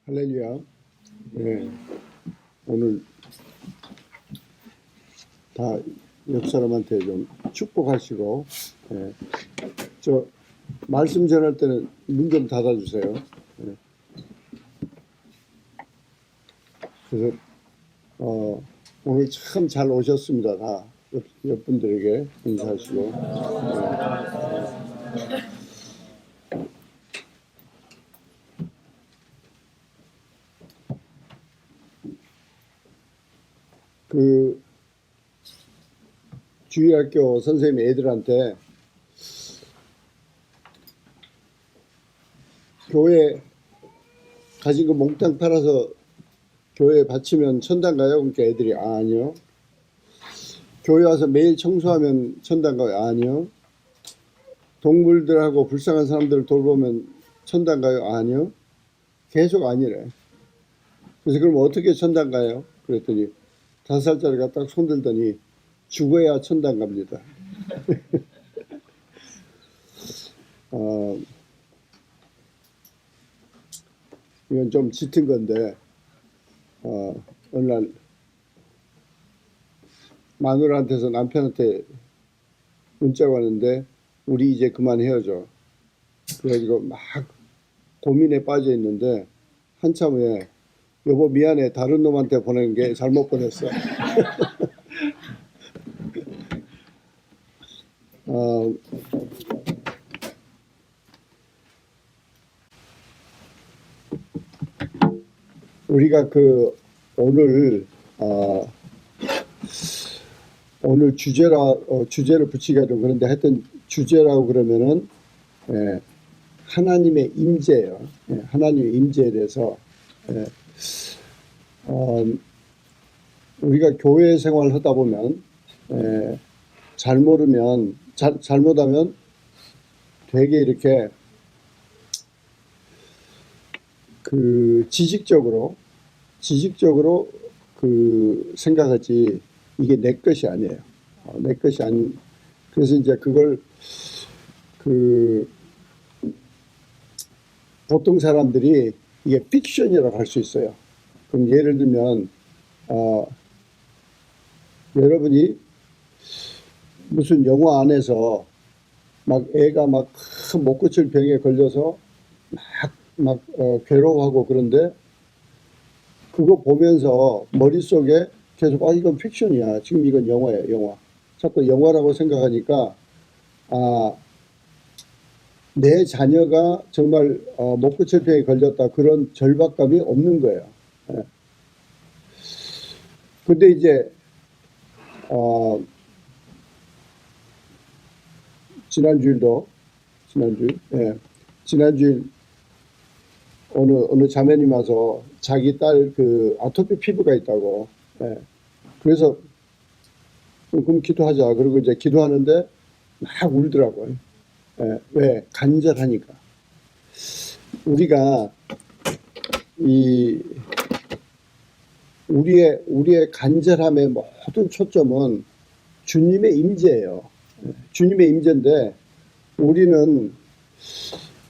할렐루야. 네, 오늘 다 옆 사람한테 좀 축복하시고, 네, 저 말씀 전할 때는 문 좀 닫아주세요. 네. 그래서 오늘 참 잘 오셨습니다. 다 옆 분들에게 인사하시고. 그 주일학교 선생님 애들한테 교회 가진 거 몽땅 팔아서 교회에 바치면 천당 가요? 그러니까 애들이 아니요. 교회 와서 매일 청소하면 천당 가요? 아니요. 동물들하고 불쌍한 사람들을 돌보면 천당 가요? 아니요. 계속 아니래. 그래서 그럼 어떻게 천당 가요? 그랬더니 5살짜리가 딱 손들더니 죽어야 천당 갑니다. 이건 좀 짙은 건데 어느 날 마누라한테서 남편한테 문자가 왔는데 우리 이제 그만 헤어져. 그래가지고 막 고민에 빠져 있는데 한참 후에 여보 미안해 다른 놈한테 보낸 게 잘못 보냈어. 우리가 오늘 주제를 붙이기가 좀 그런데 하여튼 주제라고 그러면은 하나님의 임재예요. 하나님의 임재에 대해서 우리가 교회 생활을 하다 보면 잘못하면 되게 이렇게 그 지식적으로 그 생각하지 이게 내 것이 아니에요. 내 것이 아닌. 그래서 이제 그걸 보통 사람들이 이게 픽션이라고 할 수 있어요. 그럼 예를 들면 여러분이 무슨 영화 안에서 막 애가 막 못 고칠 병에 걸려서 막 괴로워하고 그런데 그거 보면서 머릿속에 계속 이건 픽션이야. 지금 이건 영화야, 영화. 자꾸 영화라고 생각하니까 내 자녀가 정말 못 고칠 병에 걸렸다 그런 절박감이 없는 거예요. 근데 이제 지난주일 어느 자매님 와서 자기 딸 그 아토피 피부가 있다고. 그래서 그럼 기도하자. 그리고 이제 기도하는데 막 울더라고요. 왜? 간절하니까. 우리가 우리의 간절함의 모든 초점은 주님의 임재예요. 주님의 임재인데 우리는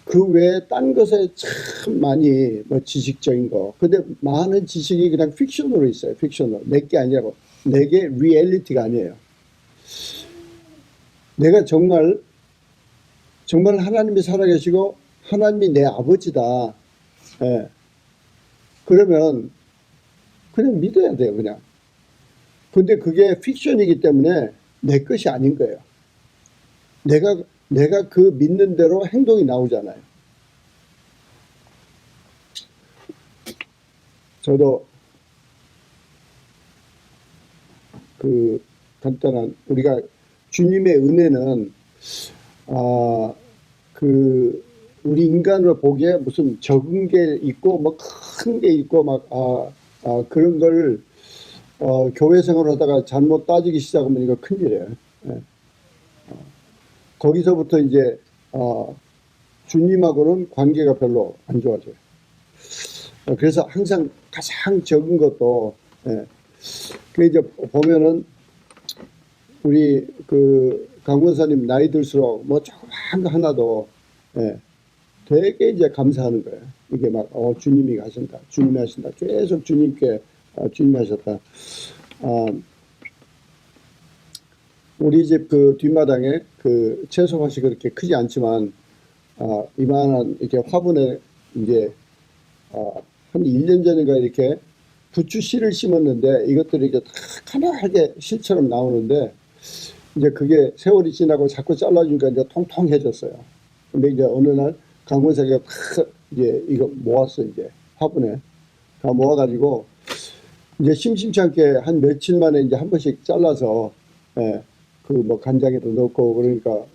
그 외에 딴 것에 참 많이 지식적인 거. 근데 많은 지식이 그냥 픽션으로 있어요. 픽션으로. 내게 아니라고. 내게 리얼리티가 아니에요. 내가 정말 하나님이 살아계시고 하나님이 내 아버지다. 그러면 그냥 믿어야 돼요. 그냥. 근데 그게 픽션이기 때문에 내 것이 아닌 거예요. 내가 그 믿는 대로 행동이 나오잖아요. 저도 그 간단한 우리가 주님의 은혜는 우리 인간으로 보기에 무슨 적은 게 있고 큰 게 있고 그런 걸 교회 생활을 하다가 잘못 따지기 시작하면 이거 큰일이에요. 거기서부터 이제 주님하고는 관계가 별로 안 좋아져요. 그래서 항상 가장 적은 것도 그 이제 보면은 우리 강 권사님 나이 들수록 뭐 조그만 거 하나도 되게 이제 감사하는 거예요. 이게 막 주님이 가신다, 주님이 하신다, 계속 주님께 주님이 하셨다. 우리 집 그 뒷마당에 그 채소밭이 그렇게 크지 않지만 이만한 이렇게 화분에 이제 한 1년 전인가 이렇게 부추 씨를 심었는데 이것들이 이렇게 다 가늘하게 실처럼 나오는데 이제 그게 세월이 지나고 자꾸 잘라주니까 이제 통통해졌어요. 근데 이제 어느 날 강권사가 이제 이거 모았어. 이제 화분에 다 모아가지고 이제 심심치 않게 한 며칠 만에 이제 한 번씩 잘라서 그 뭐 간장에도 넣고 그러니까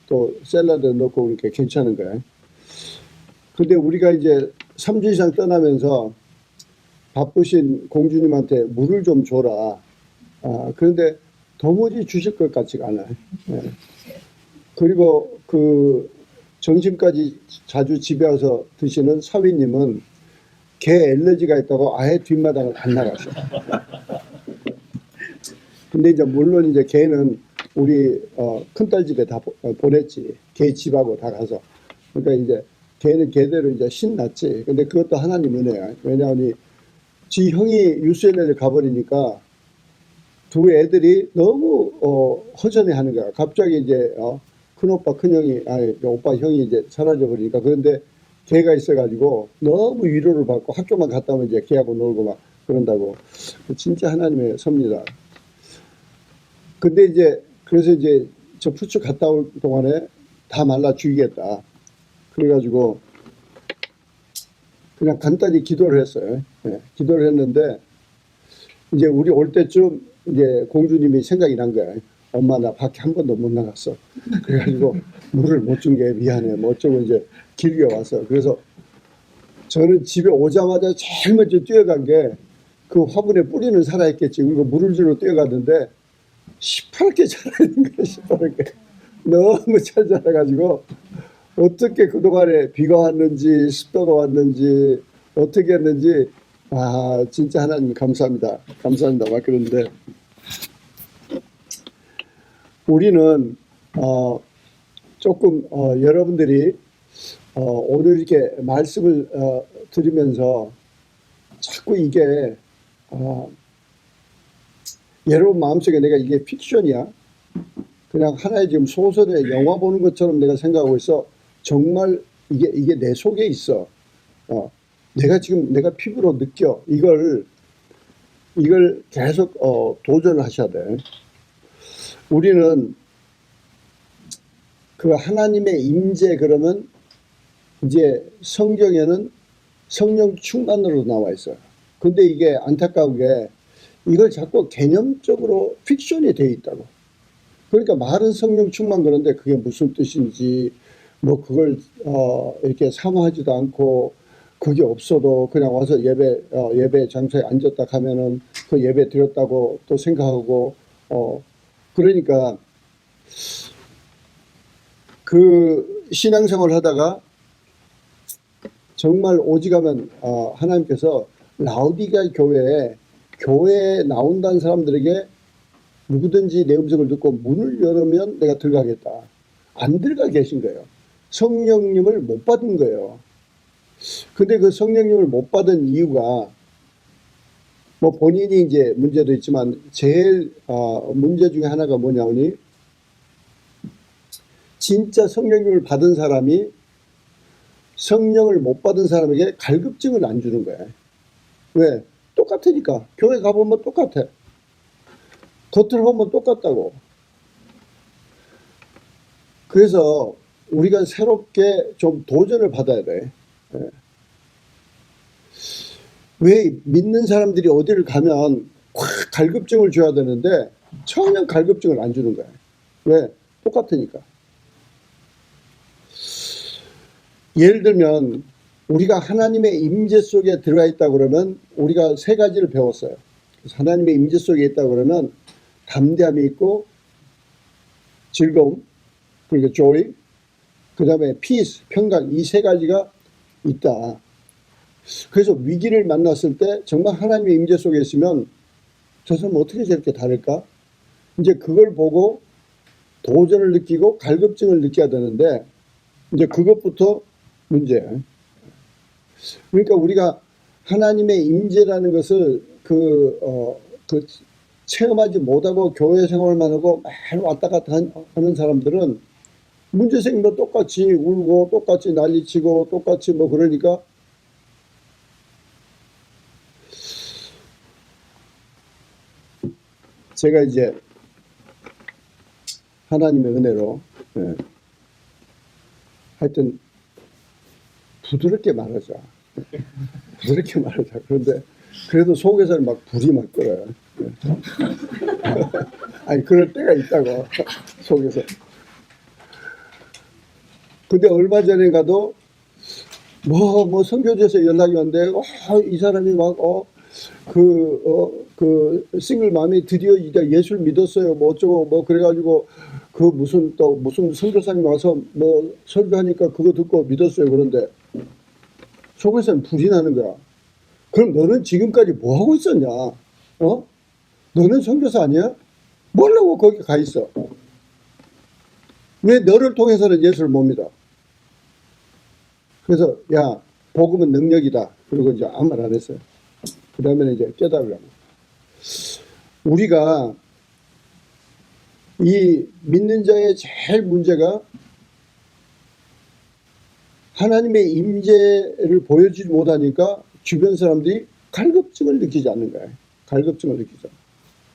또 샐러드에 넣고 그러니까 괜찮은 거예요. 근데 우리가 이제 3주 이상 떠나면서 바쁘신 공주님한테 물을 좀 줘라. 그런데 도무지 주실 것 같지가 않아요. 그리고 그 점심까지 자주 집에 와서 드시는 사위님은 개 알러지가 있다고 아예 뒷마당을 안 나갔어요. 근데 이제 물론 이제 개는 우리 큰딸 집에 다 보냈지. 개 집하고 다 가서. 그러니까 이제 개는 개대로 이제 신났지. 근데 그것도 하나님 은혜야. 왜냐하면 지 형이 UCLA를 가버리니까 두 애들이 너무 허전해 하는 거야. 갑자기 이제 큰오빠 큰형이 오빠 형이 이제 사라져 버리니까. 그런데 걔가 있어가지고 너무 위로를 받고 학교만 갔다 오면 이제 걔하고 놀고 막 그런다고. 진짜 하나님의 섭니다. 근데 이제 그래서 이제 저 푸추 갔다 올 동안에 다 말라 죽이겠다. 그래가지고 그냥 간단히 기도를 했어요. 기도를 했는데 이제 우리 올 때쯤 이제 공주님이 생각이 난 거야. 엄마 나 밖에 한 번도 못 나갔어. 그래가지고 물을 못 준 게 미안해. 뭐 어쩌고 이제 길게 와서. 그래서 저는 집에 오자마자 제일 먼저 뛰어간 게 그 화분에 뿌리는 살아있겠지. 그리고 물을 주러 뛰어갔는데 시퍼렇게 자라있는 거야. 시퍼렇게. 너무 잘 자라가지고 어떻게 그동안에 비가 왔는지 습도가 왔는지 어떻게 했는지 진짜 하나님 감사합니다. 감사합니다. 막 그러는데 우리는 조금 여러분들이 오늘 이렇게 말씀을 드리면서 자꾸 이게 여러분 마음속에 내가 이게 픽션이야? 그냥 하나의 지금 소설의 영화 보는 것처럼 내가 생각하고 있어. 정말 이게 내 속에 있어. 내가 지금 내가 피부로 느껴. 이걸 계속 도전을 하셔야 돼. 우리는 그 하나님의 임재 그러면 이제 성경에는 성령 충만으로 나와 있어요. 근데 이게 안타까운 게 이걸 자꾸 개념적으로 픽션이 되어 있다고. 그러니까 말은 성령 충만 그런데 그게 무슨 뜻인지 뭐 그걸 이렇게 사모하지도 않고 그게 없어도 그냥 와서 예배 장소에 앉았다 가면은 그 예배 드렸다고 또 생각하고 그러니까 그 신앙생활 하다가 정말 오직하면 하나님께서 라오디게아 교회에 나온다는 사람들에게 누구든지 내 음성을 듣고 문을 열으면 내가 들어가겠다. 안 들어가 계신 거예요. 성령님을 못 받은 거예요. 근데 그 성령님을 못 받은 이유가 뭐 본인이 이제 문제도 있지만 제일 문제 중에 하나가 뭐냐니 진짜 성령님을 받은 사람이 성령을 못 받은 사람에게 갈급증을 안 주는 거야. 왜? 똑같으니까. 교회 가보면 똑같아. 겉을 보면 똑같다고. 그래서 우리가 새롭게 좀 도전을 받아야 돼. 왜 믿는 사람들이 어디를 가면 확 갈급증을 줘야 되는데 전혀 갈급증을 안 주는 거야. 왜? 똑같으니까. 예를 들면 우리가 하나님의 임재 속에 들어가 있다 그러면 우리가 세 가지를 배웠어요. 그래서 하나님의 임재 속에 있다 그러면 담대함이 있고 즐거움, 그리고 joy, 그 다음에 peace, 평강, 이 세 가지가 있다. 그래서 위기를 만났을 때 정말 하나님의 임재 속에 있으면 저 사람 어떻게 저렇게 다를까? 이제 그걸 보고 도전을 느끼고 갈급증을 느껴야 되는데 이제 그것부터 문제예요. 그러니까 우리가 하나님의 임재라는 것을 체험하지 못하고 교회 생활만 하고 매일 왔다 갔다 하는 사람들은 문제 생기면 똑같이 울고 똑같이 난리치고 똑같이 뭐 그러니까 제가 이제 하나님의 은혜로 하여튼 부드럽게 말하자. 부드럽게 말하자. 그런데 그래도 속에서는 막 불이 막 끓어요. 아니 그럴 때가 있다고 속에서. 근데 얼마 전에 가도 뭐 선교지에서 연락이 왔는데 이 사람이 막 싱글맘이 드디어 이제 예수를 믿었어요. 뭐 어쩌고 뭐 그래가지고 무슨 선교사님 와서 뭐 설교하니까 그거 듣고 믿었어요. 그런데 속에서는 불이 나는 거야. 그럼 너는 지금까지 뭐 하고 있었냐? 너는 선교사 아니야? 뭐라고 거기 가 있어? 왜 너를 통해서는 예수를 못 믿어? 그래서 야 복음은 능력이다. 그리고 이제 아무 말 안 했어요. 그 다음에는 이제 깨달으라고. 우리가 이 믿는 자의 제일 문제가 하나님의 임재를 보여주지 못하니까 주변 사람들이 갈급증을 느끼지 않는 거예요. 갈급증을 느끼죠.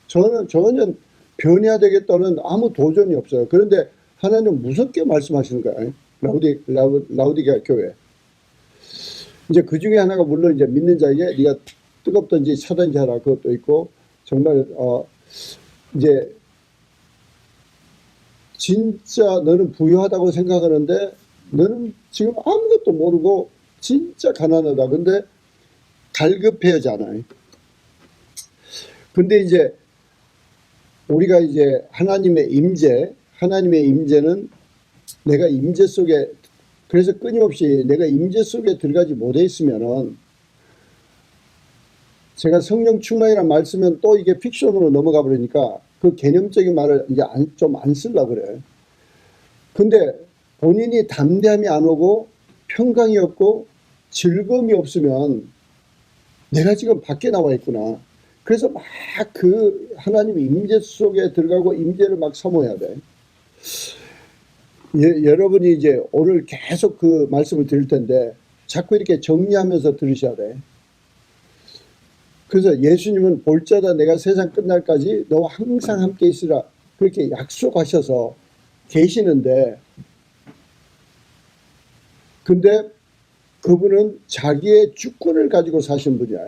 저는 전혀 변해야 되겠다는 아무 도전이 없어요. 그런데 하나님은 무섭게 말씀하시는 거예요. 라우디게아 교회. 이제 그 중에 하나가 물론 이제 믿는 자에게 네가 뜨겁든지 차든지 하라 그것도 있고 정말 이제 진짜 너는 부유하다고 생각하는데 너는 지금 아무것도 모르고 진짜 가난하다. 근데 갈급해야잖아요. 근데 이제 우리가 이제 하나님의 임재는 내가 임재 속에 그래서 끊임없이 내가 임재 속에 들어가지 못해 있으면은 제가 성령 충만이라는 말씀은 또 이게 픽션으로 넘어가 버리니까 그 개념적인 말을 이제 좀 안 쓰려고 그래요. 근데 본인이 담대함이 안 오고 평강이 없고 즐거움이 없으면 내가 지금 밖에 나와 있구나. 그래서 막 그 하나님의 임재 속에 들어가고 임재를 막 사모해야 돼. 여러분이 이제 오늘 계속 그 말씀을 드릴 텐데 자꾸 이렇게 정리하면서 들으셔야 돼. 그래서 예수님은 볼자다 내가 세상 끝날까지 너와 항상 함께 있으라 그렇게 약속하셔서 계시는데 근데 그분은 자기의 주권을 가지고 사신 분이야.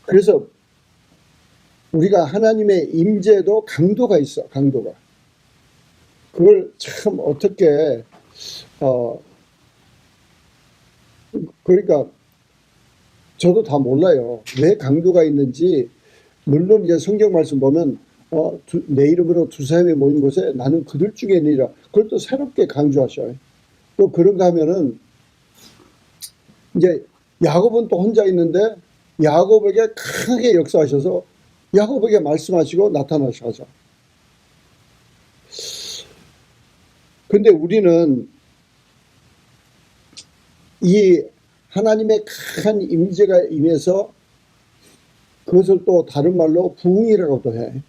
그래서 우리가 하나님의 임재도 강도가 있어. 강도가. 그걸 참 어떻게 그러니까 저도 다 몰라요. 왜 강도가 있는지. 물론 이제 성경 말씀 보면 내 이름으로 두 사람이 모인 곳에 나는 그들 중에 있느니라. 그걸 또 새롭게 강조하셔요. 또 그런가 하면은 이제 야곱은 또 혼자 있는데 야곱에게 크게 역사하셔서 야곱에게 말씀하시고 나타나셔서. 근데 우리는 이 하나님의 큰 임재가 임해서 그것을 또 다른 말로 부흥이라고도 해.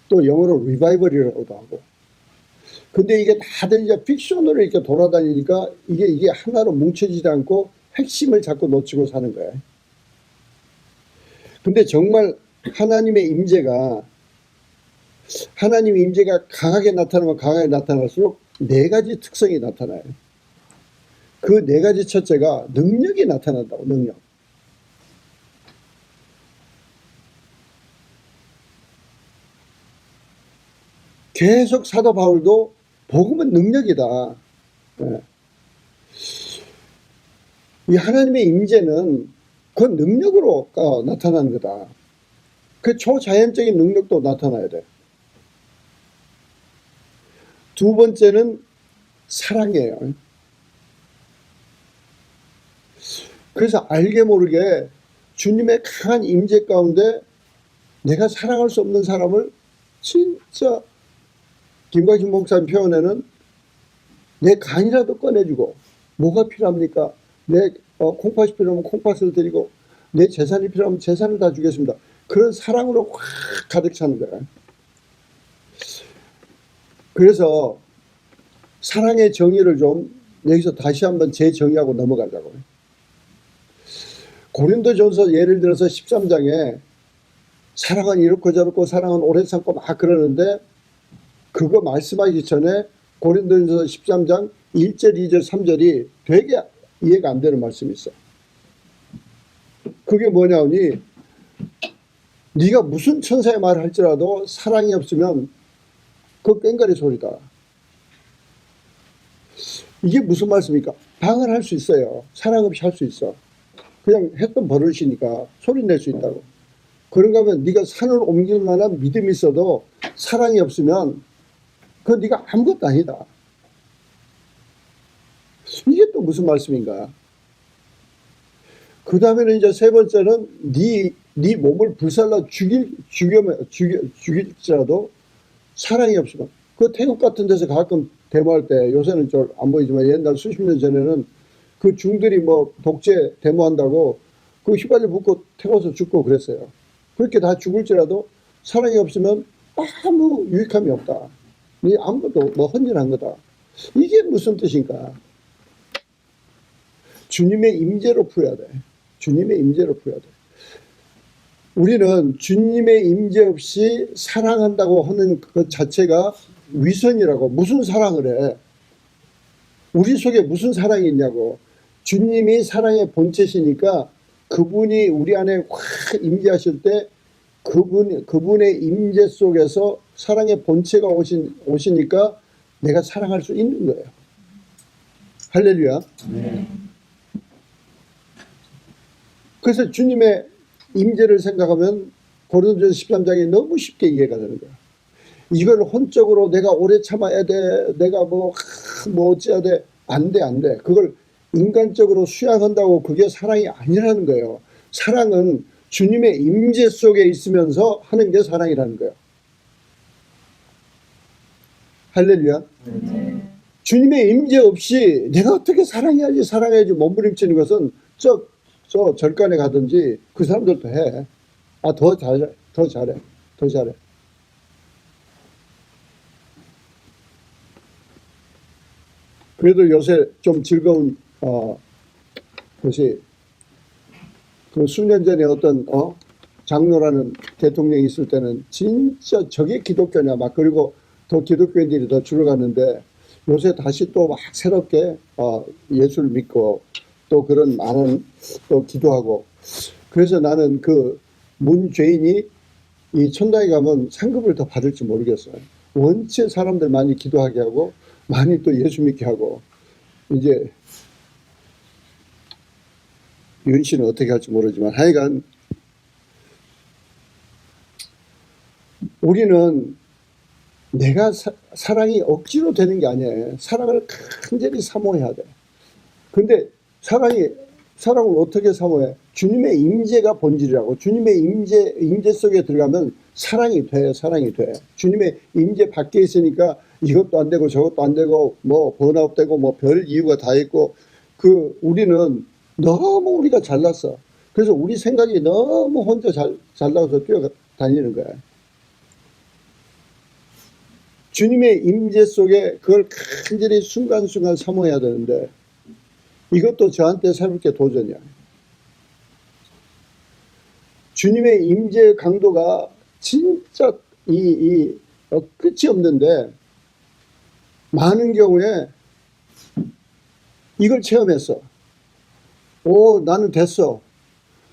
또 영어로 리바이벌이라고도 하고. 근데 이게 다들 이제 픽션으로 이렇게 돌아다니니까 이게 하나로 뭉쳐지지 않고 핵심을 자꾸 놓치고 사는 거예요. 근데 정말 하나님의 임재가 강하게 나타나면 강하게 나타날수록 네 가지 특성이 나타나요. 그 네 가지 첫째가 능력이 나타난다고. 능력. 계속 사도 바울도 복음은 능력이다. 네. 이 하나님의 임재는 그 능력으로 나타나는 거다. 그 초자연적인 능력도 나타나야 돼. 두 번째는 사랑이에요. 그래서 알게 모르게 주님의 강한 임재 가운데 내가 사랑할 수 없는 사람을 진짜 김광식 목사님 표현에는 내 간이라도 꺼내주고 뭐가 필요합니까? 내 콩팥이 필요하면 콩팥을 드리고 내 재산이 필요하면 재산을 다 주겠습니다. 그런 사랑으로 확 가득 차는 거야. 그래서 사랑의 정의를 좀 여기서 다시 한번 재정의하고 넘어가자고. 고린도전서 예를 들어서 13장에 사랑은 이렇고 저렇고 사랑은 오래 참고 막 그러는데 그거 말씀하기 전에 고린도전서 13장 1절, 2절, 3절이 되게 이해가 안 되는 말씀이 있어. 그게 뭐냐니 네가 무슨 천사의 말을 할지라도 사랑이 없으면 그 꽹과리 소리다. 이게 무슨 말씀입니까? 방을 할 수 있어요. 사랑 없이 할 수 있어. 그냥 했던 버릇이니까 소리 낼 수 있다고. 그런가 하면 네가 산을 옮길 만한 믿음이 있어도 사랑이 없으면 그건 네가 아무것도 아니다. 이게 또 무슨 말씀인가? 그 다음에는 이제 세 번째는 네 몸을 불살라 죽일지라도 사랑이 없으면. 그 태국 같은 데서 가끔 데모할 때, 요새는 좀 안 보이지만 옛날 수십 년 전에는 그 중들이 뭐 독재 데모한다고 그 휘발유 붓고 태워서 죽고 그랬어요. 그렇게 다 죽을지라도 사랑이 없으면 아무 유익함이 없다. 네 아무것도 뭐 헌신한 거다. 이게 무슨 뜻인가? 주님의 임재로 풀어야 돼. 주님의 임재로 풀어야 돼. 우리는 주님의 임재 없이 사랑한다고 하는 그 자체가 위선이라고. 무슨 사랑을 해? 우리 속에 무슨 사랑이 있냐고. 주님이 사랑의 본체시니까 그분이 우리 안에 확 임재하실 때 그분의 임재 속에서 사랑의 본체가 오시니까 내가 사랑할 수 있는 거예요. 할렐루야. 네. 그래서 주님의 임재를 생각하면 고린도전서 13장이 너무 쉽게 이해가 되는 거야. 이걸 혼적으로 내가 오래 참아야 돼. 내가 뭐 어찌해야 돼. 안 돼, 안 돼. 그걸 인간적으로 수양한다고 그게 사랑이 아니라는 거예요. 사랑은 주님의 임재 속에 있으면서 하는 게 사랑이라는 거예요. 할렐루야. 주님의 임재 없이 내가 어떻게 사랑해야지 몸부림치는 것은 저 절간에 가든지 그 사람들도 해. 더 잘해. 그래도 요새 좀 즐거운 것이 그 수년 전에 어떤 장로라는 대통령이 있을 때는 진짜 저게 기독교냐 막 그리고 더 기독교인들이 더 줄어갔는데 요새 다시 또 막 새롭게 예수를 믿고 또 그런 많은 또 기도하고. 그래서 나는 그 문죄인이 이 천당에 가면 상급을 더 받을지 모르겠어요. 원체 사람들 많이 기도하게 하고 많이 또 예수 믿게 하고. 이제 윤 씨는 어떻게 할지 모르지만 하여간 우리는 내가 사랑이 억지로 되는 게 아니에요. 사랑을 간절히 사모해야 돼. 근데 사랑을 어떻게 사모해? 주님의 임재가 본질이라고. 주님의 임재 속에 들어가면 사랑이 돼. 주님의 임재 밖에 있으니까 이것도 안 되고 저것도 안 되고 뭐 번아웃 되고 뭐 별 이유가 다 있고 우리는 너무 우리가 잘났어. 그래서 우리 생각이 너무 혼자 잘나가서 뛰어다니는 거야. 주님의 임재 속에 그걸 간절히 순간순간 사모해야 되는데 이것도 저한테 새롭게 도전이야. 주님의 임재 강도가 진짜 끝이 없는데 많은 경우에 이걸 체험했어. 나는 됐어.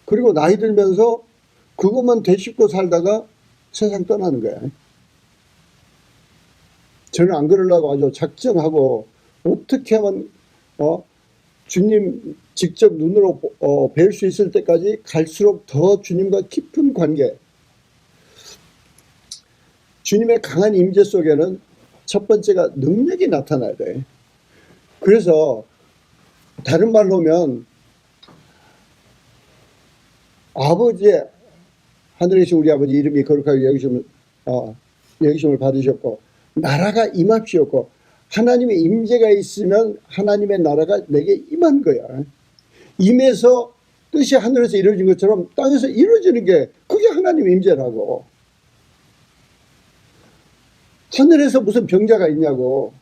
그리고 나이 들면서 그것만 되씹고 살다가 세상 떠나는 거야. 저는 안 그러려고 아주 작정하고 어떻게 하면 주님 직접 눈으로 뵐 수 있을 때까지 갈수록 더 주님과 깊은 관계. 주님의 강한 임재 속에는 첫 번째가 능력이 나타나야 돼. 그래서 다른 말로 하면 하늘에 계신 우리 아버지 이름이 거룩하게 여기심을 받으셨고 나라가 임합시었고 하나님의 임재가 있으면 하나님의 나라가 내게 임한 거야. 임해서 뜻이 하늘에서 이루어진 것처럼 땅에서 이루어지는 게 그게 하나님의 임재라고. 하늘에서 무슨 병자가 있냐고.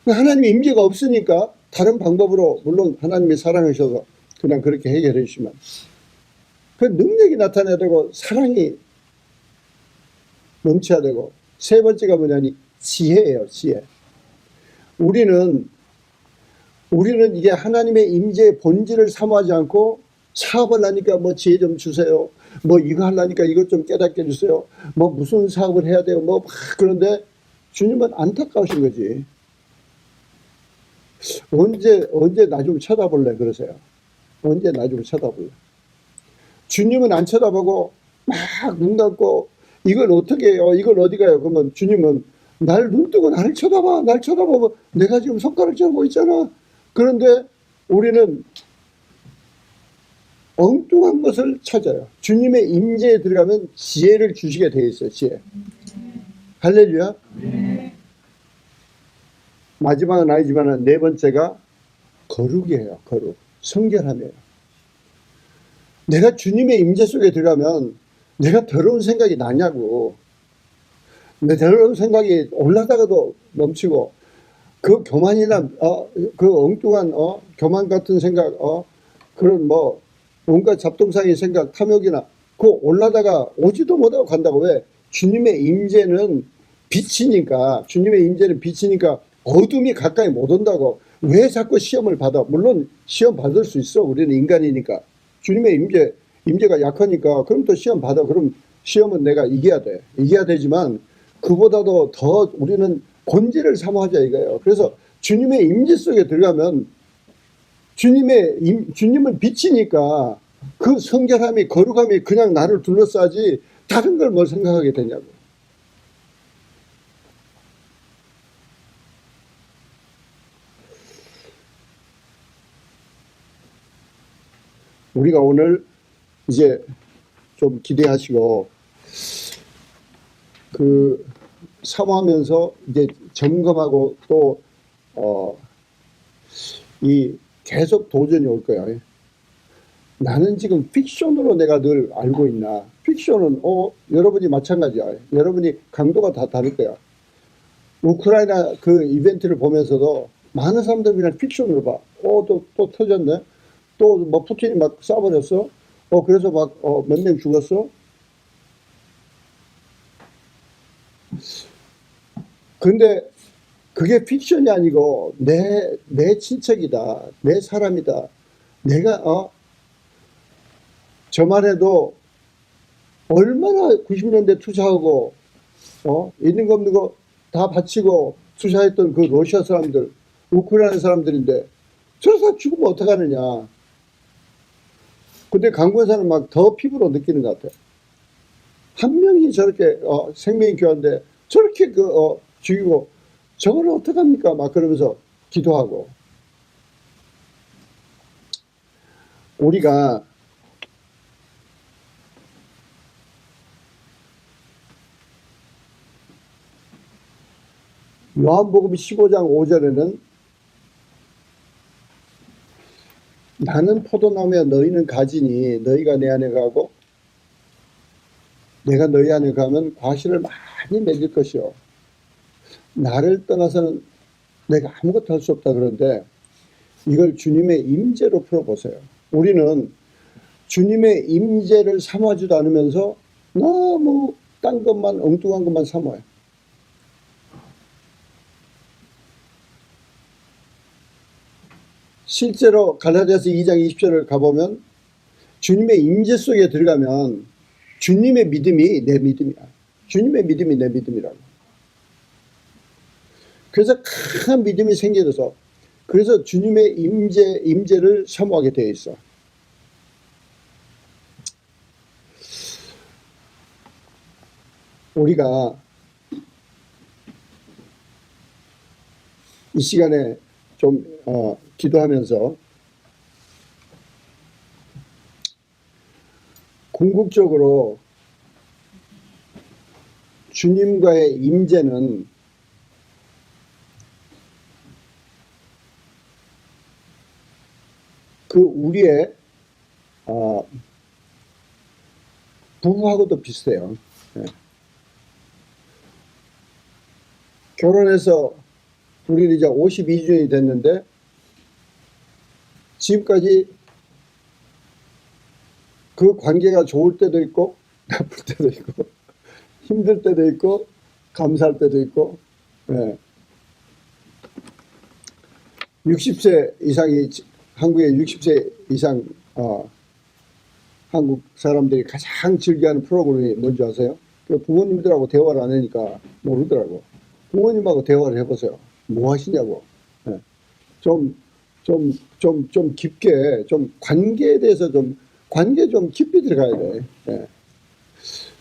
하나님의 임재가 없으니까 다른 방법으로 물론 하나님이 사랑하셔서 그냥 그렇게 해결해 주시면 그 능력이 나타나야 되고 사랑이 넘쳐야 되고 세 번째가 뭐냐니 지혜예요. 지혜. 우리는 이게 하나님의 임재의 본질을 사모하지 않고 사업을 하니까 뭐 지혜 좀 주세요. 뭐 이거 하려니까 이것 좀 깨닫게 해주세요. 뭐 무슨 사업을 해야 돼요. 뭐 그런데 주님은 안타까우신 거지. 언제 나 좀 쳐다볼래 그러세요. 언제 나 좀 쳐다볼래. 주님은 안 쳐다보고 막 눈 감고 이걸 어떻게 해요? 이걸 어디 가요? 그러면 주님은 날 눈 뜨고 나를 쳐다봐. 날 쳐다보면 내가 지금 손가락 쥐고 있잖아. 그런데 우리는 엉뚱한 것을 찾아요. 주님의 임재에 들어가면 지혜를 주시게 되어 있어요. 지혜. 할렐루야. 마지막은 아니지만 네 번째가 거룩이에요. 거룩. 성결함이에요. 내가 주님의 임재 속에 들어가면 내가 더러운 생각이 나냐고. 내 더러운 생각이 올라다가도 멈추고 그 교만이나 그 엉뚱한 교만 같은 생각 그런 뭐 온갖 잡동사니 생각 탐욕이나 그 올라다가 오지도 못하고 간다고. 왜? 주님의 임재는 빛이니까. 주님의 임재는 빛이니까 어둠이 가까이 못 온다고. 왜 자꾸 시험을 받아? 물론 시험 받을 수 있어. 우리는 인간이니까. 주님의 임재가 약하니까 그럼 또 시험 받아. 그럼 시험은 내가 이겨야 돼. 이겨야 되지만 그보다도 더 우리는 본질을 사모하자 이거예요. 그래서 주님의 임재 속에 들어가면 주님은 빛이니까 그 성결함이 거룩함이 그냥 나를 둘러싸지 다른 걸 뭘 생각하게 되냐고. 우리가 오늘 이제 좀 기대하시고 그 사모하면서 이제 점검하고 또 이 계속 도전이 올 거야. 나는 지금 픽션으로 내가 늘 알고 있나. 픽션은 여러분이 마찬가지야. 여러분이 강도가 다 다를 거야. 우크라이나 그 이벤트를 보면서도 많은 사람들이 그냥 픽션으로 봐. 또 터졌네. 또 뭐 푸틴이 막 쏴버렸어. 그래서 막 몇 명 죽었어. 근데 그게 픽션이 아니고 내 친척이다. 내 사람이다. 내가 저만 해도 얼마나 90년대 투자하고 있는 거 없는 거 다 바치고 투자했던 그 러시아 사람들, 우크라이나 사람들인데 저 사람 죽으면 어떡하느냐. 근데 강권사는 막 더 피부로 느끼는 것 같아요. 한 명이 저렇게 생명이 귀한데 저렇게 죽이고 저걸 어떡합니까? 막 그러면서 기도하고. 우리가 요한복음 15장 5절에는 나는 포도나무야 너희는 가지니 너희가 내 안에 가고 내가 너희 안에 가면 과실을 많이 맺을 것이요. 나를 떠나서는 내가 아무것도 할 수 없다. 그런데 이걸 주님의 임재로 풀어보세요. 우리는 주님의 임재를 사모하지도 않으면서 너무 딴 것만 엉뚱한 것만 사모해요. 실제로 갈라디아서 2장 20절을 가보면 주님의 임재 속에 들어가면 주님의 믿음이 내 믿음이야. 주님의 믿음이 내 믿음이라고. 그래서 큰 믿음이 생겨서 그래서 주님의 임재를 사모하게 되어 있어. 우리가 이 시간에 좀 기도하면서 궁극적으로 주님과의 임재는 그 우리의 부부하고도 비슷해요. 예. 결혼해서 우리는 이제 52주년이 됐는데 지금까지 그 관계가 좋을 때도 있고 나쁠 때도 있고 힘들 때도 있고 감사할 때도 있고, 예. 60세 이상이 한국의 60세 이상 한국 사람들이 가장 즐겨하는 프로그램이 뭔지 아세요? 부모님들하고 대화를 안 하니까 모르더라고. 부모님하고 대화를 해보세요. 뭐 하시냐고. 예. 좀 깊게, 좀 관계에 대해서 관계 좀 깊이 들어가야 돼. 예.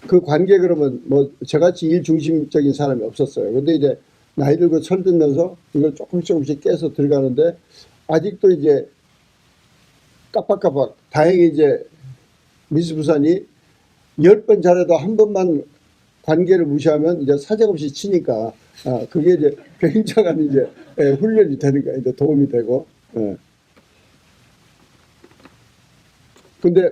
그 관계 그러면 뭐 저같이 일 중심적인 사람이 없었어요. 근데 이제 나이 들고 철들면서 이걸 조금씩 깨서 들어가는데 아직도 이제 깜빡깜빡 다행히 이제 미스부산이 10번 잘해도 한 번만 관계를 무시하면 이제 사정없이 치니까 그게 이제 굉장한 이제 훈련이 되는 거예요. 이제 도움이 되고. 예. 근데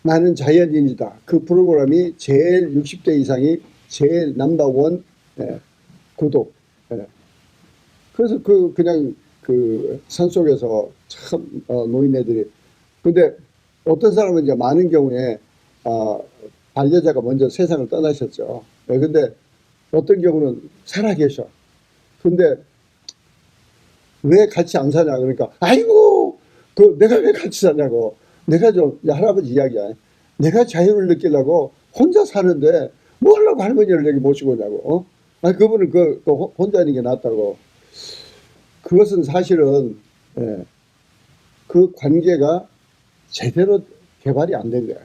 나는 자연인이다. 그 프로그램이 제일 60대 이상이 제일 넘버원 구독. 예. 그래서 그냥 그 산속에서 참 노인네들이 근데 어떤 사람은 이제 많은 경우에 반려자가 먼저 세상을 떠나셨죠. 예. 근데 어떤 경우는 살아계셔. 근데 왜 같이 안 사냐 그러니까 아이고 내가 왜 같이 사냐고. 내가 할아버지 이야기야. 내가 자유를 느끼려고 혼자 사는데 뭐 하려고 할머니를 여기 모시고 오냐고. 그분은 혼자 있는 게 낫다고. 그것은 사실은 그 관계가 제대로 개발이 안 된 거야.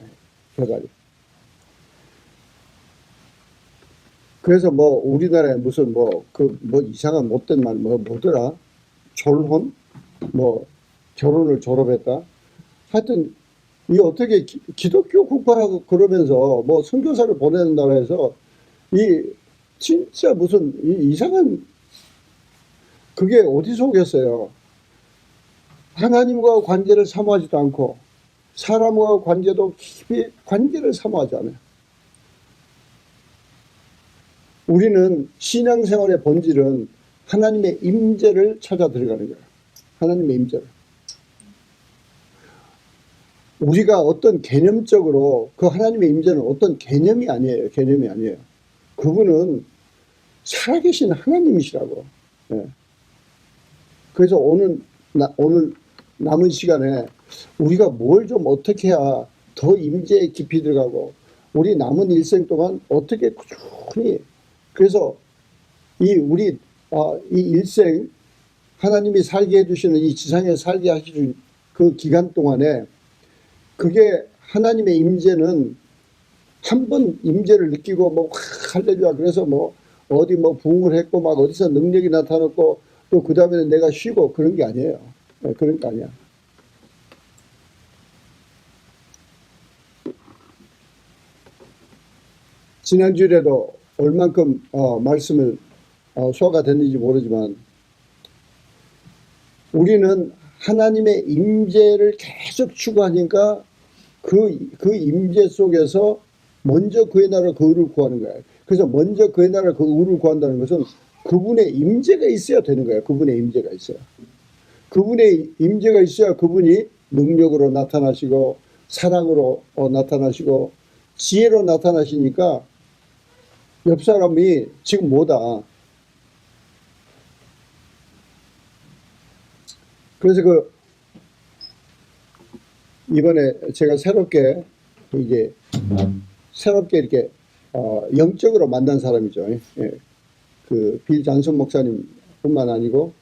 개발이. 그래서 뭐 우리나라에 무슨 뭐 이상한 못된 말 뭐더라 졸혼 뭐 결혼을 졸업했다. 하여튼 이 어떻게 기독교 국가라고 그러면서 뭐 선교사를 보낸다고 해서 이 진짜 무슨 이상한 그게 어디서 오겠어요. 하나님과 관계를 사모하지도 않고 사람과 관계도 깊이 관계를 사모하지 않아요. 우리는 신앙생활의 본질은 하나님의 임재를 찾아 들어가는 거예요. 하나님의 임재를. 우리가 어떤 개념적으로 그 하나님의 임재는 어떤 개념이 아니에요. 개념이 아니에요. 그분은 살아계신 하나님이시라고. 예. 그래서 오늘 남은 시간에 우리가 뭘 좀 어떻게 해야 더 임재에 깊이 들어가고 우리 남은 일생 동안 어떻게 꾸준히 그래서 우리 이 일생 하나님이 살게 해주시는 이 지상에 살게 하시는 그 기간 동안에 그게 하나님의 임재는 한 번 임재를 느끼고 뭐 할렐루야 그래서 뭐 어디 뭐 부흥을 했고 막 어디서 능력이 나타났고 또 그 다음에는 내가 쉬고 그런 게 아니에요. 그런 게 아니야. 지난주에도 얼만큼 말씀을 소화가 됐는지 모르지만 우리는 하나님의 임재를 계속 추구하니까 그 임재 속에서 먼저 그의 나라 그 의를 구하는 거예요. 그래서 먼저 그의 나라 그 의를 구한다는 것은 그분의 임재가 있어야 되는 거예요. 그분의 임재가 있어야. 그분의 임재가 있어야 그분이 능력으로 나타나시고 사랑으로 나타나시고 지혜로 나타나시니까 옆 사람이 지금 뭐다. 그래서 이번에 제가 새롭게 이렇게 영적으로 만난 사람이죠. 예. 빌 잔슨 목사님뿐만 아니고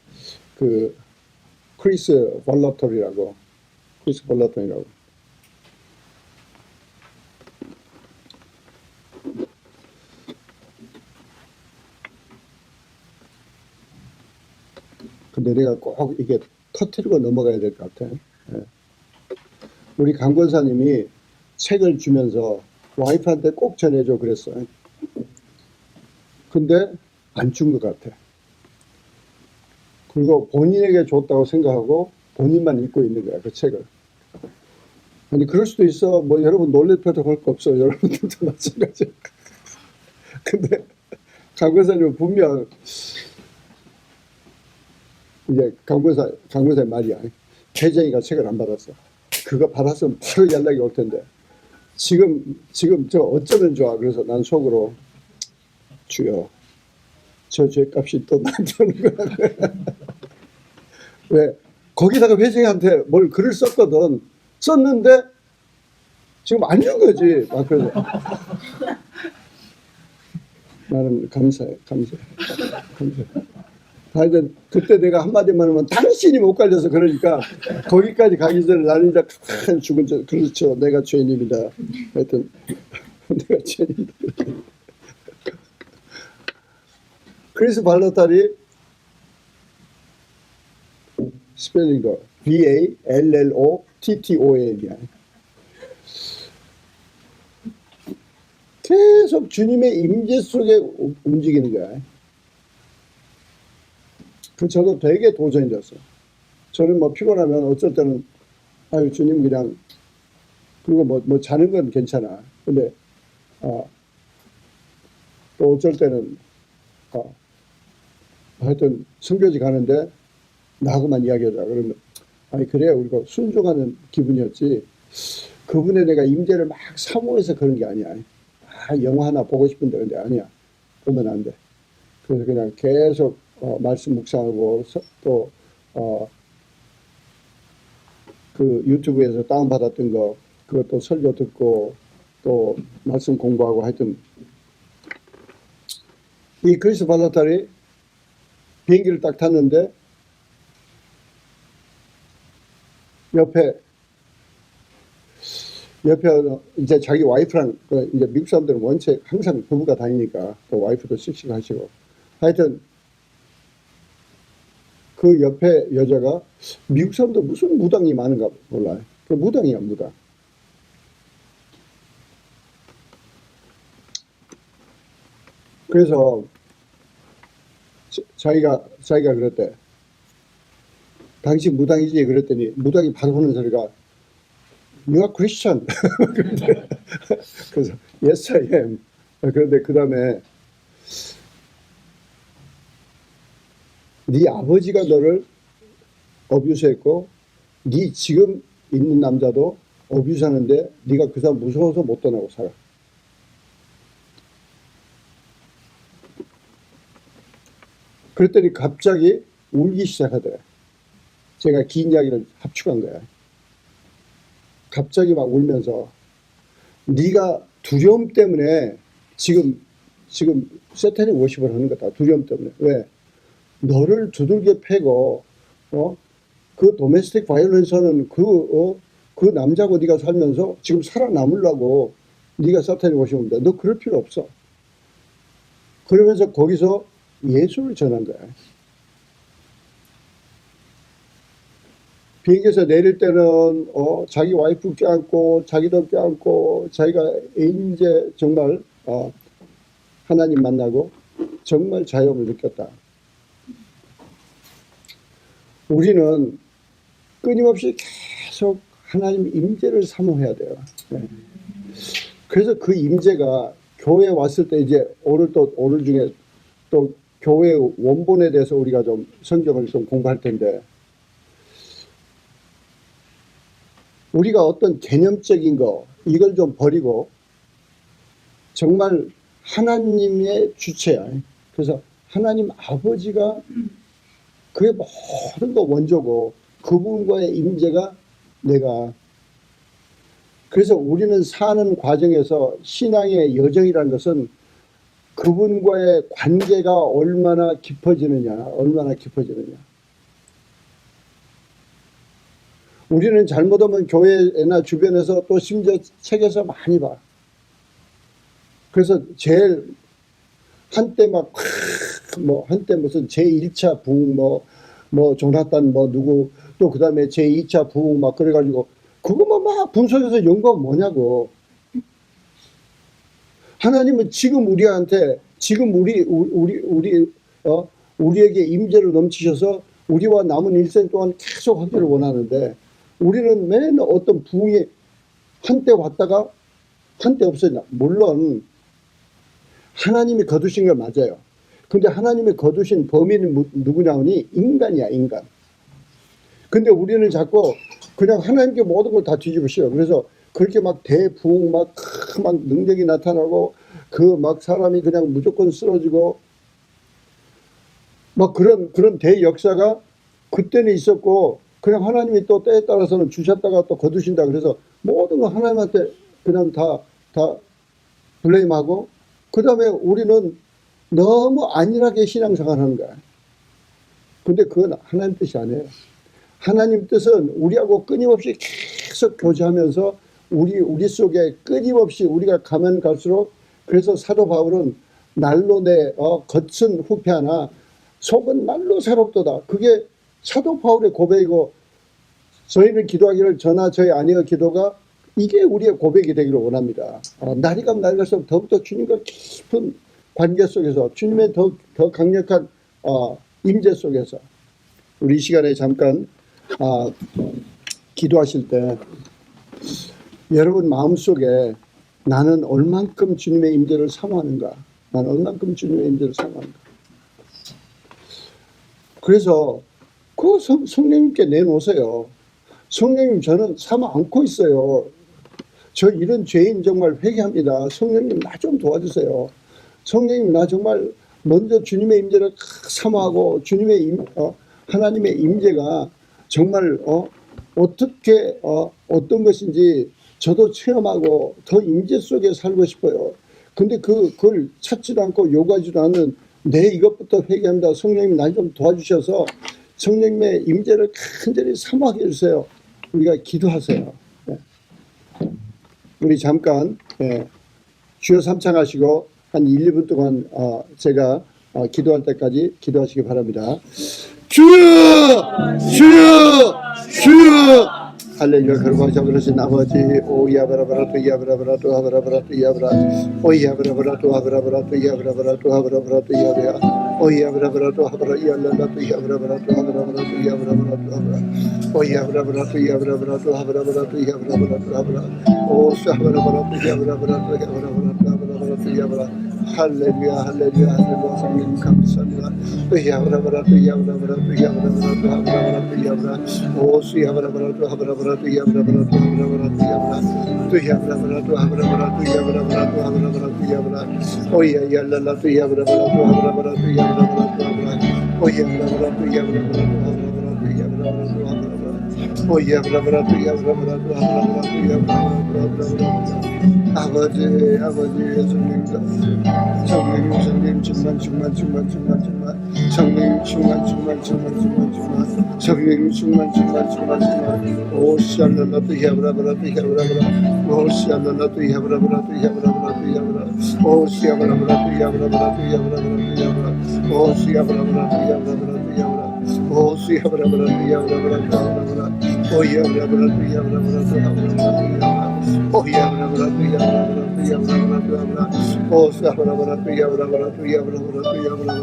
크리스 볼러턴이라고. 근데 내가 꼭 이게 터뜨리고 넘어가야 될 것 같아. 예. 우리 강 권사님이 책을 주면서 와이프한테 꼭 전해줘 그랬어요. 근데 안 준 것 같아. 그리고 본인에게 줬다고 생각하고 본인만 읽고 있는 거야, 그 책을. 아니, 그럴 수도 있어. 뭐, 여러분 놀랄 필요도 할 거 없어. 여러분들도 마찬가지야. 근데, 강권사님은 분명, 이제, 강권사의 말이야. 혜정이가 책을 안 받았어. 그거 받았으면 바로 연락이 올 텐데. 지금 저 어쩌면 좋아. 그래서 난 속으로, 주여, 저 죄값이 또 나한테 오는 거야. 왜? 거기다가 회장한테 뭘 글을 썼거든. 썼는데, 지금 안 준 거지. 막 그래서. 나는 감사해. 하여튼, 그때 내가 한마디만 하면 당신이 못 갈려서 그러니까, 거기까지 가기 전에 나는 이제 큰 죽은 줄, 그렇죠. 내가 죄인입니다. 하여튼, 내가 죄인입니다. 크리스 발로탈이 스펠링도 VALLOTTON이야. 계속 주님의 임재 속에 움직이는 거야. 그 저도 되게 도전이 됐어. 저는 뭐 피곤하면 어쩔 때는 아유 주님 그냥 그리고 뭐 자는 건 괜찮아. 근데 또 어쩔 때는 하여튼 선교지 가는데 나하고만 이야기하자. 그러면 아니 그래 우리가 순종하는 기분이었지. 그분의 내가 임재를 막 사모해서 그런 게 아니야. 영화 하나 보고 싶은데 근데 아니야. 보면 안 돼. 그래서 그냥 계속 말씀 묵상하고 또 그 유튜브에서 다운받았던 거 그것도 설교 듣고 또 말씀 공부하고 하여튼 이 크리스 발로탈이 비행기를 딱 탔는데 옆에 이제 자기 와이프랑 이제 미국 사람들은 원체 항상 부부가 다니니까 또 와이프도 씩씩하시고 하여튼 그 옆에 여자가 미국 사람도 무슨 무당이 많은가 몰라요. 그 무당이야 무당. 그래서 자기가 그랬대. 당신 무당이지? 그랬더니 무당이 바로 하는 소리가 You are Christian. 그래서 Yes, I am. 그런데 그 다음에 네 아버지가 너를 어뷰스했고 네 지금 있는 남자도 어뷰스하는데 네가 그 사람 무서워서 못 떠나고 살아. 그랬더니 갑자기 울기 시작하더래. 제가 긴 이야기를 합축한 거야. 갑자기 막 울면서 네가 두려움 때문에 지금 세타닉 워십을 하는 거다. 두려움 때문에. 왜? 너를 두들겨 패고 그 도메스틱 바이올런스는 그 남자고 네가 살면서 지금 살아남으려고 네가 사탄이 오시면 돼. 너 그럴 필요 없어. 그러면서 거기서 예수를 전한 거야. 비행기에서 내릴 때는 자기 와이프 껴안고 자기도 껴안고 자기가 이제 정말 하나님 만나고 정말 자유를 느꼈다. 우리는 끊임없이 계속 하나님 임재를 사모해야 돼요. 네. 그래서 그 임재가 교회에 왔을 때 이제 오늘 중에 또 교회 원본에 대해서 우리가 좀 성경을 좀 공부할 텐데 우리가 어떤 개념적인 거 이걸 좀 버리고 정말 하나님의 주체야. 그래서 하나님 아버지가 그의 모든 거 원조고 그분과의 임재가 내가 그래서 우리는 사는 과정에서 신앙의 여정이라는 것은 그분과의 관계가 얼마나 깊어지느냐. 우리는 잘못하면 교회나 주변에서 또 심지어 책에서 많이 봐. 그래서 제일 한때 한때 무슨 제1차 부흥 뭐 조나단 누구 또 그 다음에 제2차 부흥 막 그래가지고 그거만 막 분석해서 연구가 뭐냐고. 하나님은 지금 우리한테 지금 우리에게 임재로 넘치셔서 우리와 남은 일생 동안 계속 하기를 원하는데 우리는 맨 어떤 부흥이 한때 왔다가 한때 없어진다. 물론 하나님이 거두신 건 맞아요. 근데 하나님이 거두신 범인은 누구냐니 인간이야, 인간. 근데 우리는 자꾸 그냥 하나님께 모든 걸 다 뒤집어 씌워. 그래서 그렇게 막 대부흥 막 능력이 나타나고 그 막 사람이 그냥 무조건 쓰러지고 막 그런 대역사가 그때는 있었고 그냥 하나님이 또 때에 따라서는 주셨다가 또 거두신다. 그래서 모든 거 하나님한테 그냥 다 블레임하고 그 다음에 우리는 너무 안일하게 신앙생활 하는 거야. 근데 그건 하나님 뜻이 아니에요. 하나님 뜻은 우리하고 끊임없이 계속 교제하면서 우리 속에 끊임없이 우리가 가면 갈수록 그래서 사도 바울은 날로 내 겉은 후패하나 속은 날로 새롭도다. 그게 사도 바울의 고백이고 저희는 기도하기를 저나 저희 아내의 기도가 이게 우리의 고백이 되기를 원합니다. 날이 가면 날이 갈수록 더욱더 주님과 깊은 관계 속에서 주님의 더 강력한 임재 속에서 우리 이 시간에 잠깐 기도하실 때 여러분 마음속에 나는 얼만큼 주님의 임재를 사모하는가? 나는 얼만큼 주님의 임재를 사모하는가? 그래서 그 성령님께 내놓으세요. 성령님 저는 사모 않고 있어요. 저 이런 죄인 정말 회개합니다. 성령님 나 좀 도와주세요. 성령님 나 정말 먼저 주님의 임재를 사모하고 주님의 하나님의 임재가 정말 어떻게 어떤 것인지 저도 체험하고 더 임재 속에 살고 싶어요. 근데 그걸 찾지도 않고 요구하지도 않는 내 이것부터 회개합니다. 성령님 날 좀 도와주셔서 성령님의 임재를 간절히 사모하게 해주세요. 우리가 기도하세요. 우리 잠깐 주여 삼창하시고 한 1, 2분 동안 제가 기도할 때까지 기도하시기 바랍니다. 주여! 주여! 주여! 할렐루야. 거룩하시고 그러신 아버지 오야브라브라 또 야브라브라 또 하브라브라 또 야브라 오야브라브라 또 하브라브라 또 야브라브라 또 하브라브라 또 야브라 오야브라브라 또 하브라 야라라 또 야브라브라 또 하브라브라 또 야브라브라 또 하브라 오야브라브라 또 야브라브라 또 하브라브라 또 야브라브라 또 하브라 오사브라브라 또 야브라브라 또 야브라브라 또 하브라브라 또 야브라 할렐루야 할렐루야 할렐루야. 성령 감사합니다. 또 야브라브라 또 야브라브라 또 야브라브라 또 하브라브라 또 야브라 오수 야브라브라 또 하브라브라 또 야브라브라 또 하브라브라 또 야브라 또 야브라브라 또 하브라브라 또 야브라브라 또 하브라브라 또 야브라 오야 야랄라 또 야브라브라 또 하브라브라 또 야브라브라 또 하브라 오야브라브라 또 야브라브라 또 하브라브라 또 야브라브라 또 하브라브라 오야브라브라 또 야브라브라 또 하브라브라 또 야브라브라 또 하브라브라 아버지 예수님 성령님 충만 성령님 충만 오시알라라 또 야브라브라 또 야브라브라 오시알라라 또 야브라브라 또 야브라브라 또 야브라 오시야브라브라 또 야브라브라 또 야브라브라 또 야브라 오시야브라브라 또 야브라브라 또 야브라 오시야브라브라 또 야브라브라 또 야브라 오야브라브라 또 야브라브라 또 야브라 오야브라브라 또 야브라브라 또 야브라브라 또 야브라 오사브라브라 또 야브라브라 또 야브라브라 또 야브라브라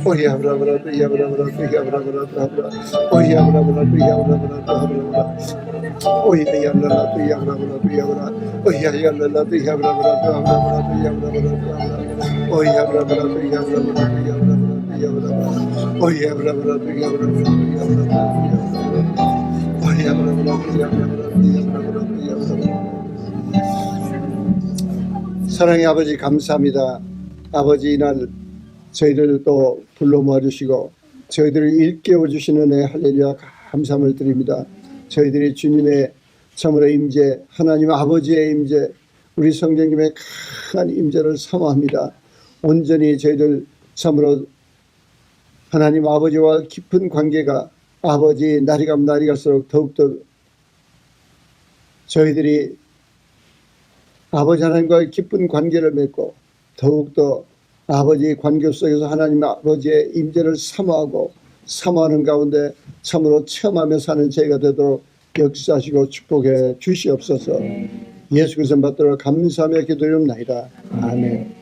오야브라브라 또 야브라브라 또 야브라브라 또 야브라 오야브라브라 또 야브라브라 또 야브라브라 오야야라라 또 야브라브라 또 야브라 오야야라라 또 야브라브라 또 야브라브라 또 야브라브라 또 야브라 오야브라브라 또 야브라브라 또 야브라브라 또 야브라브라 오야브라브라 또 야브라브라 또 사랑의 아버지 감사합니다. 아버지 이날 저희들을 또 불러 모아주시고 저희들을 일깨워 주시는 애 할렐루야 감사함을 드립니다. 저희들이 주님의 참으로 임재 하나님 아버지의 임재 우리 성령님의 강한 임재를 사모합니다. 온전히 저희들 참으로 하나님 아버지와 깊은 관계가 아버지 날이 가면 날이 갈수록 더욱더 저희들이 아버지 하나님과의 깊은 관계를 맺고 더욱더 아버지의 관계 속에서 하나님 아버지의 임재를 사모하는 가운데 참으로 체험하며 사는 저희가 되도록 역사하시고 축복해 주시옵소서. 예수 그리스도 받들어 감사하며 기도드립나이다. 아멘.